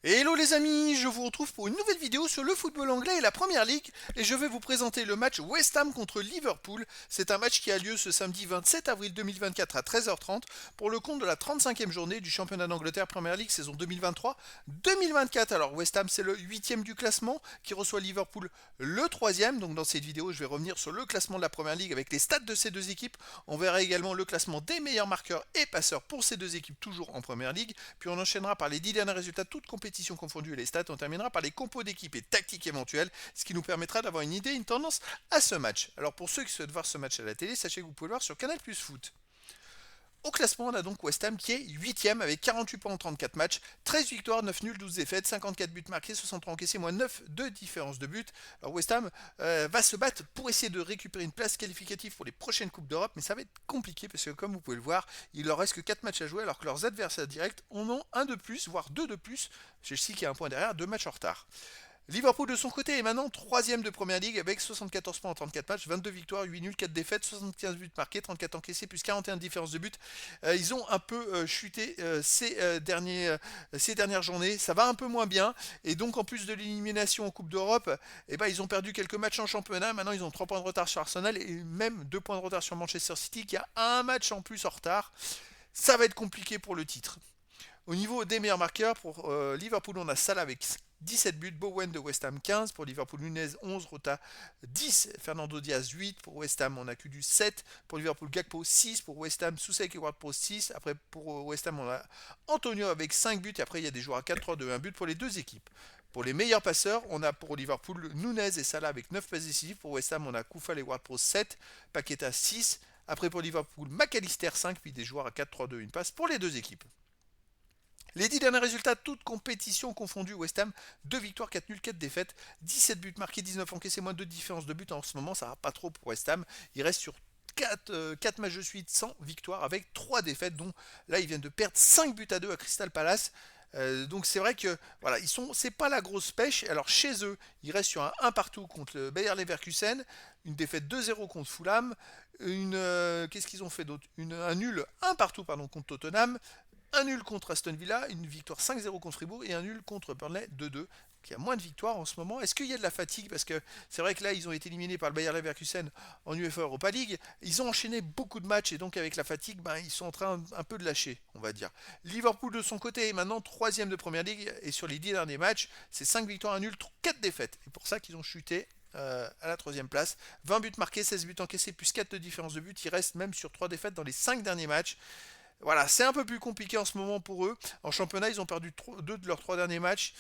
Hello les amis, je vous retrouve pour une nouvelle vidéo sur le football anglais et la Première Ligue et je vais vous présenter le match West Ham contre Liverpool. C'est un match qui a lieu ce samedi 27 avril 2024 à 13h30 pour le compte de la 35e journée du championnat d'Angleterre Première Ligue saison 2023-2024. Alors West Ham c'est le 8e du classement qui reçoit Liverpool le 3e. Donc dans cette vidéo je vais revenir sur le classement de la Première Ligue avec les stats de ces deux équipes. On verra également le classement des meilleurs marqueurs et passeurs pour ces deux équipes toujours en Première Ligue. Puis on enchaînera par les 10 derniers résultats de toutes compétitions confondues et les stats. On terminera par les compos d'équipe et tactiques éventuelles, ce qui nous permettra d'avoir une idée, une tendance à ce match. Alors pour ceux qui souhaitent voir ce match à la télé, sachez que vous pouvez le voir sur Canal Plus Foot. Au classement, on a donc West Ham qui est 8ème avec 48 points en 34 matchs, 13 victoires, 9 nuls, 12 défaites, 54 buts marqués, 63 encaissés, moins 9 de différence de but. Alors West Ham va se battre pour essayer de récupérer une place qualificative pour les prochaines Coupes d'Europe, mais ça va être compliqué parce que comme vous pouvez le voir, il leur reste que 4 matchs à jouer alors que leurs adversaires directs en ont un de plus, voire deux de plus. Chelsea qui a un point derrière, 2 matchs en retard. Liverpool de son côté est maintenant 3ème de Première Ligue avec 74 points en 34 matchs, 22 victoires, 8 nuls, 4 défaites, 75 buts marqués, 34 encaissés, plus 41 de différence de but. Ils ont un peu chuté ces dernières journées, ça va un peu moins bien. Et donc en plus de l'élimination en Coupe d'Europe, ils ont perdu quelques matchs en championnat. Maintenant ils ont 3 points de retard sur Arsenal et même 2 points de retard sur Manchester City qui a un match en plus en retard. Ça va être compliqué pour le titre. Au niveau des meilleurs marqueurs, pour Liverpool, on a Salah avec 17 buts, Bowen de West Ham 15, pour Liverpool Nunez 11, Rota 10, Fernando Diaz 8, pour West Ham on a que du 7, pour Liverpool Gakpo 6, pour West Ham Soucek et Ward-Prowse 6, après pour West Ham on a Antonio avec 5 buts, et après il y a des joueurs à 4-3-2, 1 but pour les deux équipes. Pour les meilleurs passeurs, on a pour Liverpool Nunez et Salah avec 9 passes décisives, pour West Ham on a Koufal et Ward-Prowse 7, Paqueta 6, après pour Liverpool McAllister 5, puis des joueurs à 4-3-2, une passe pour les deux équipes. Les 10 derniers résultats, toutes compétitions confondues, West Ham, 2 victoires, 4 nuls, 4 défaites, 17 buts marqués, 19 encaissés, moins de différence de but. En ce moment, ça va pas trop pour West Ham. Il reste sur 4 matchs de suite sans victoire avec 3 défaites, dont là ils viennent de perdre 5 buts à 2 à Crystal Palace. Donc c'est vrai que voilà, c'est pas la grosse pêche. Alors chez eux, ils restent sur un partout contre le Bayer Leverkusen, une défaite 2-0 contre Fulham, qu'est-ce qu'ils ont fait d'autre, un nul, un partout pardon contre Tottenham, un nul contre Aston Villa, une victoire 5-0 contre Fribourg et un nul contre Burnley 2-2. Qui a moins de victoires en ce moment. Est-ce qu'il y a de la fatigue? Parce que c'est vrai que là, ils ont été éliminés par le Bayer Leverkusen en UEFA Europa League. Ils ont enchaîné beaucoup de matchs et donc avec la fatigue, ils sont en train un peu de lâcher, on va dire. Liverpool de son côté est maintenant 3ème de Première Ligue et sur les 10 derniers matchs, c'est 5 victoires, un nul, 4 défaites. Et pour ça qu'ils ont chuté à la 3ème place. 20 buts marqués, 16 buts encaissés, plus 4 de différence de but. Ils restent même sur 3 défaites dans les 5 derniers matchs. Voilà, c'est un peu plus compliqué en ce moment pour eux. En championnat, ils ont perdu 2 de leurs 3 derniers matchs.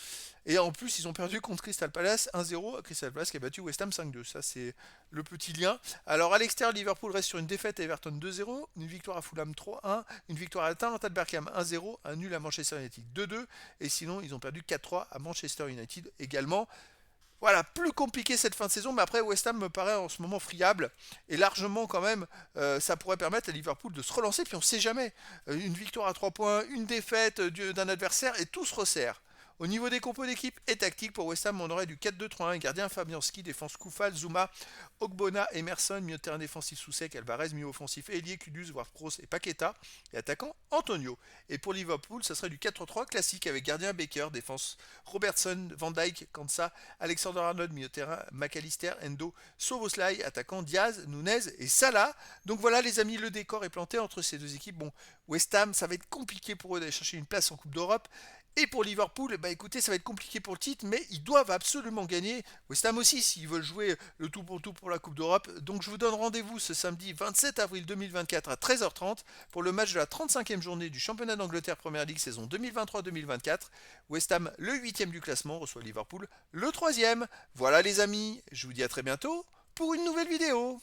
Et en plus, ils ont perdu contre Crystal Palace 1-0. Crystal Palace qui a battu West Ham 5-2. Ça, c'est le petit lien. Alors, à l'extérieur, Liverpool reste sur une défaite à Everton 2-0, une victoire à Fulham 3-1, une victoire à Atalanta de Berkham 1-0, un nul à Manchester United 2-2. Et sinon, ils ont perdu 4-3 à Manchester United également. Voilà, plus compliqué cette fin de saison, mais après West Ham me paraît en ce moment friable et largement quand même, ça pourrait permettre à Liverpool de se relancer, puis on ne sait jamais. Une victoire à 3 points, une défaite d'un adversaire et tout se resserre. Au niveau des compos d'équipe et tactique, pour West Ham, on aurait du 4-2-3-1, gardien Fabianski, défense Koufal, Zuma, Ogbonna, Emerson, milieu de terrain défensif Soucek, Alvarez, milieu offensif Elie, Kudus, Ward-Prowse et Paqueta, et attaquant Antonio. Et pour Liverpool, ça serait du 4-3 classique avec gardien Baker, défense Robertson, Van Dijk, Kansa, Alexander-Arnold, milieu de terrain McAllister, Endo, Soboslai, attaquant Diaz, Nunez et Salah. Donc voilà les amis, le décor est planté entre ces deux équipes. Bon, West Ham, ça va être compliqué pour eux d'aller chercher une place en Coupe d'Europe. Et pour Liverpool, écoutez, ça va être compliqué pour le titre, mais ils doivent absolument gagner. West Ham aussi, s'ils veulent jouer le tout pour la Coupe d'Europe. Donc je vous donne rendez-vous ce samedi 27 avril 2024 à 13h30 pour le match de la 35e journée du championnat d'Angleterre Première Ligue saison 2023-2024. West Ham, le 8e du classement, reçoit Liverpool, le 3e. Voilà les amis, je vous dis à très bientôt pour une nouvelle vidéo.